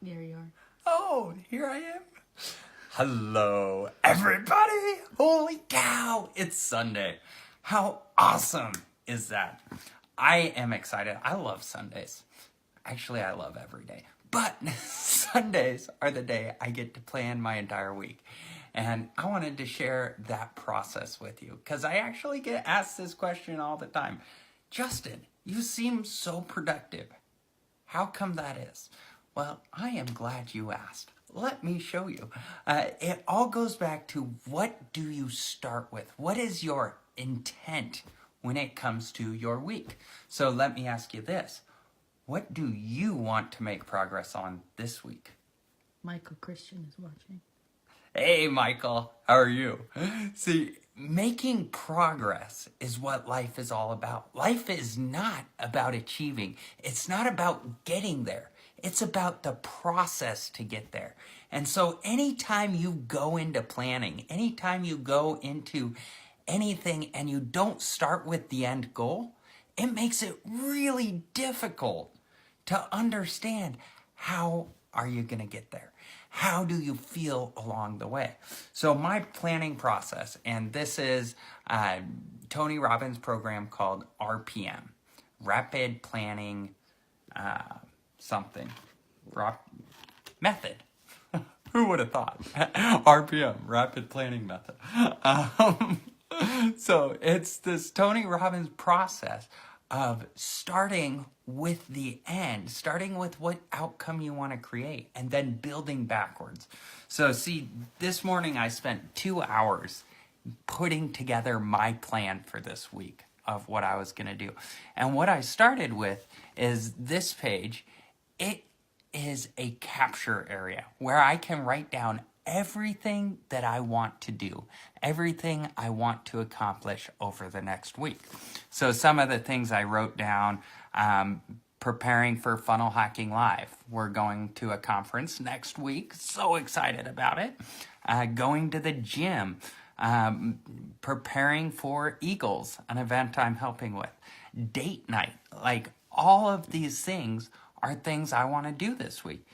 There you are. Oh, here I am. Hello, everybody. Holy cow, it's Sunday. How awesome is that? I am excited. I love Sundays. Actually, I love every day. But Sundays are the day I get to plan my entire week. And I wanted to share that process with you because I actually get asked this question all the time. Justin, you seem so productive. How come that is? Well, I am glad you asked. Let me show you. It all goes back to what do you start with? What is your intent when it comes to your week? So let me ask you this. What do you want to make progress on this week? Michael Christian is watching. Hey, Michael, how are you? See, making progress is what life is all about. Life is not about achieving. It's not about getting there. It's about the process to get there. And so anytime you go into planning, anytime you go into anything and you don't start with the end goal, it makes it really difficult to understand how are you going to get there? How do you feel along the way? So my planning process, and this is Tony Robbins' program called RPM, Rapid Planning Method. Who would have thought? RPM, Rapid Planning Method. So it's this Tony Robbins process of starting with the end, starting with what outcome you want to create, and then building backwards. So see, this morning I spent 2 hours putting together my plan for this week of what I was going to do. And what I started with is this page. It is a capture area where I can write down everything that I want to do, everything I want to accomplish over the next week. So some of the things I wrote down, preparing for Funnel Hacking Live. We're going to a conference next week. So excited about it. Going to the gym, preparing for Eagles, an event I'm helping with. Date night, like all of these things are things I want to do this week.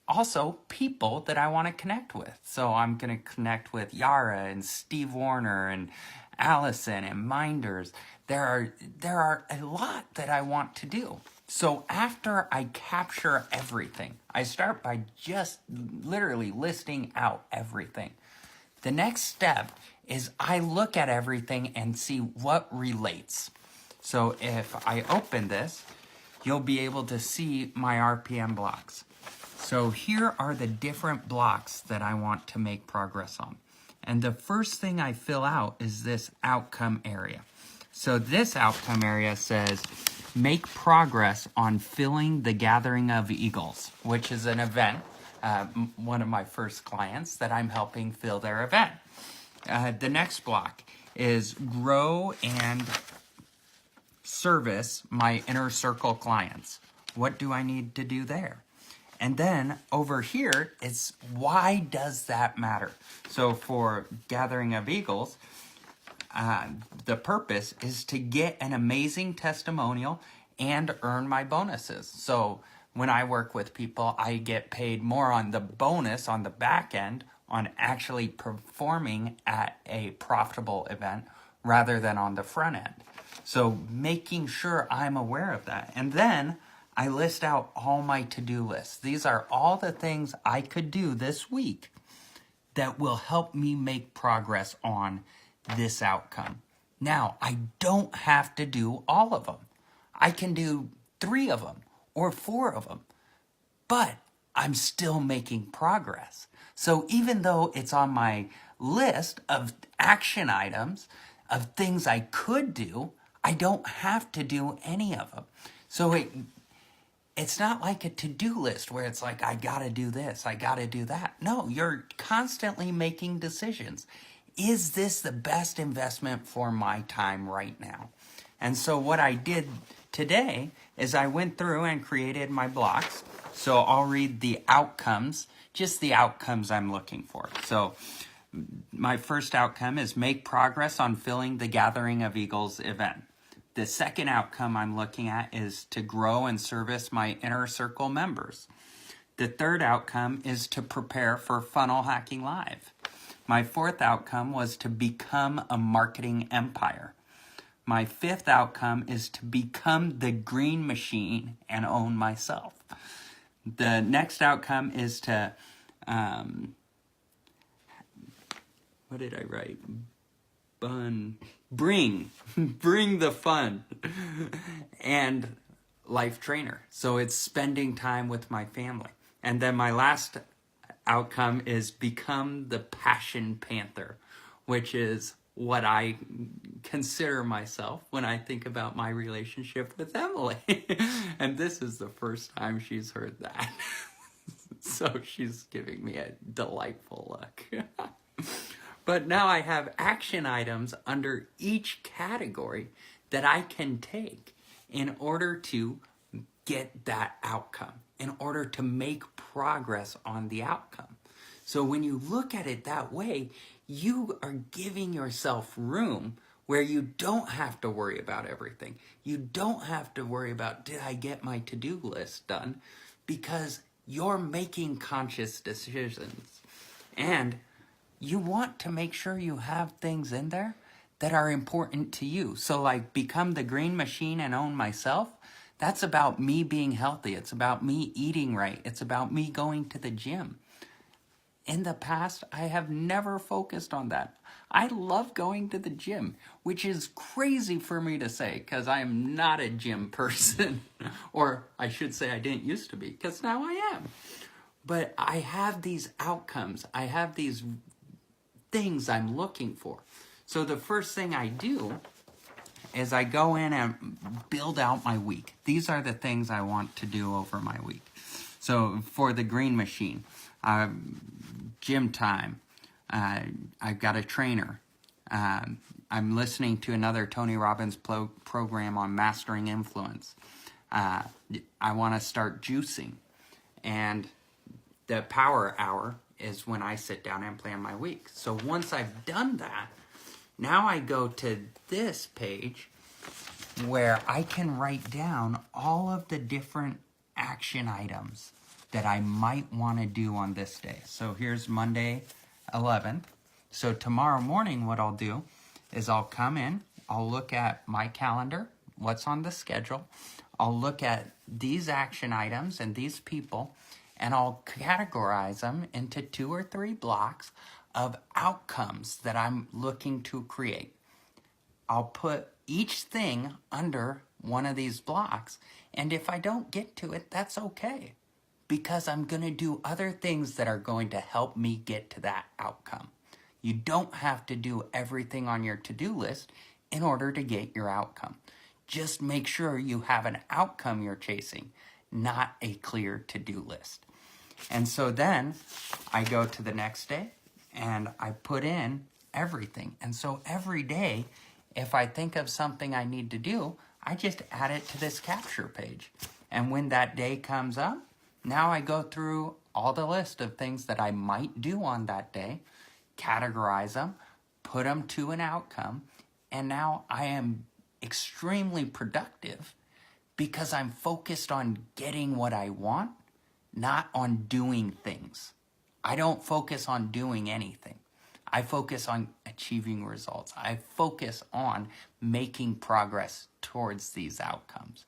Also, people that I want to connect with. So I'm going to connect with Yara and Steve Warner and Allison and Minders. There are a lot that I want to do. So after I capture everything, I start by just literally listing out everything. The next step is I look at everything and see what relates. So if I open this, you'll be able to see my RPM blocks. So here are the different blocks that I want to make progress on. And the first thing I fill out is this outcome area. So this outcome area says, make progress on filling the Gathering of Eagles, which is an event, one of my first clients that I'm helping fill their event. The next block is grow and service my inner circle clients. What do I need to do there? And then over here, it's why does that matter? So for Gathering of Eagles, the purpose is to get an amazing testimonial and earn my bonuses. So when I work with people, I get paid more on the bonus on the back end on actually performing at a profitable event rather than on the front end. So making sure I'm aware of that. And then I list out all my to-do lists. These are all the things I could do this week that will help me make progress on this outcome. Now, I don't have to do all of them. I can do 3 of them or 4 of them, but I'm still making progress. So even though it's on my list of action items, of things I could do, I don't have to do any of them. So it's not like a to-do list where it's like, I gotta do this, I gotta do that. No, you're constantly making decisions. Is this the best investment for my time right now? And so what I did today is I went through and created my blocks. So I'll read the outcomes, just the outcomes I'm looking for. So my first outcome is make progress on filling the Gathering of Eagles event. The second outcome I'm looking at is to grow and service my inner circle members. The third outcome is to prepare for Funnel Hacking Live. My fourth outcome was to become a marketing empire. My fifth outcome is to become the green machine and own myself. The next outcome is to, what did I write? Bring the fun. And life trainer. So it's spending time with my family. And then my last outcome is become the passion panther, which is what I consider myself when I think about my relationship with Emily. And this is the first time she's heard that. So she's giving me a delightful look. But now I have action items under each category that I can take in order to get that outcome, in order to make progress on the outcome. So when you look at it that way, you are giving yourself room where you don't have to worry about everything. You don't have to worry about, did I get my to-do list done? Because you're making conscious decisions. And you want to make sure you have things in there that are important to you. So like become the green machine and own myself. That's about me being healthy. It's about me eating right. It's about me going to the gym. In the past, I have never focused on that. I love going to the gym, which is crazy for me to say because I am not a gym person. Or I should say I didn't used to be because now I am. But I have these outcomes. I have these things I'm looking for. So the first thing I do is I go in and build out my week. These are the things I want to do over my week. So for the green machine, gym time, I've got a trainer. I'm listening to another Tony Robbins program on mastering influence. I want to start juicing. And the power hour is when I sit down and plan my week. So once I've done that, now I go to this page where I can write down all of the different action items that I might want to do on this day. So here's Monday 11th. So tomorrow morning what I'll do is I'll come in, I'll look at my calendar, what's on the schedule. I'll look at these action items and these people, and I'll categorize them into 2 or 3 blocks of outcomes that I'm looking to create. I'll put each thing under one of these blocks, and if I don't get to it, that's okay, because I'm going to do other things that are going to help me get to that outcome. You don't have to do everything on your to-do list in order to get your outcome. Just make sure you have an outcome you're chasing, not a clear to-do list. And so then I go to the next day and I put in everything. And so every day, if I think of something I need to do, I just add it to this capture page. And when that day comes up, now I go through all the list of things that I might do on that day, categorize them, put them to an outcome, and now I am extremely productive because I'm focused on getting what I want, not on doing things. I don't focus on doing anything. I focus on achieving results. I focus on making progress towards these outcomes.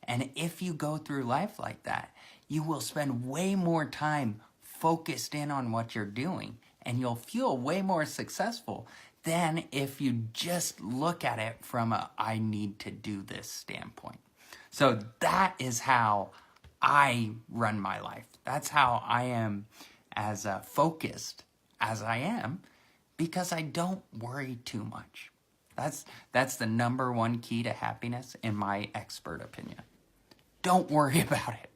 And if you go through life like that, you will spend way more time focused in on what you're doing, and you'll feel way more successful than if you just look at it from a I need to do this standpoint. So that is how I run my life. That's how I am as focused as I am, because I don't worry too much. That's the number one key to happiness in my expert opinion. Don't worry about it.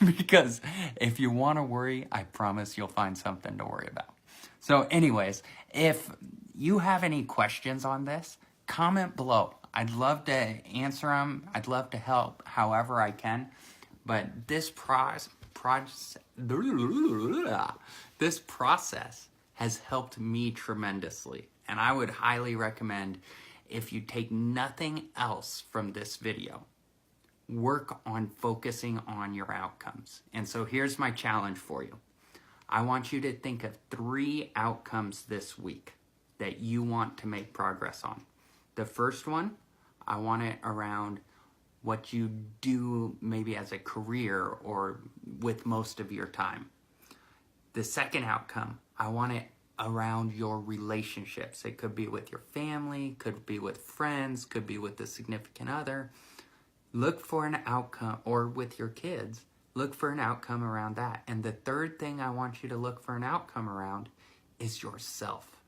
Because if you want to worry, I promise you'll find something to worry about. So anyways, if you have any questions on this, comment below. I'd love to answer them. I'd love to help however I can. But this process has helped me tremendously. And I would highly recommend, if you take nothing else from this video, work on focusing on your outcomes. And so here's my challenge for you. I want you to think of 3 outcomes this week that you want to make progress on. The first one, I want it around what you do maybe as a career or with most of your time. The second outcome, I want it around your relationships. It could be with your family, could be with friends, could be with a significant other. Look for an outcome, or with your kids, look for an outcome around that. And the third thing I want you to look for an outcome around is yourself.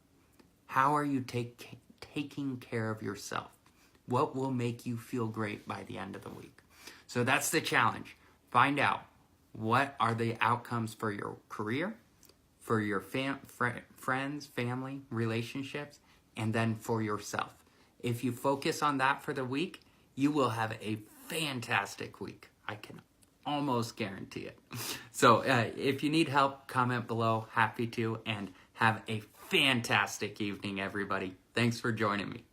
How are you taking care of yourself? What will make you feel great by the end of the week? So that's the challenge. Find out what are the outcomes for your career, for your friends, family, relationships, and then for yourself. If you focus on that for the week, you will have a fantastic week. I can almost guarantee it. So if you need help, comment below. Happy to. And have a fantastic evening, everybody. Thanks for joining me.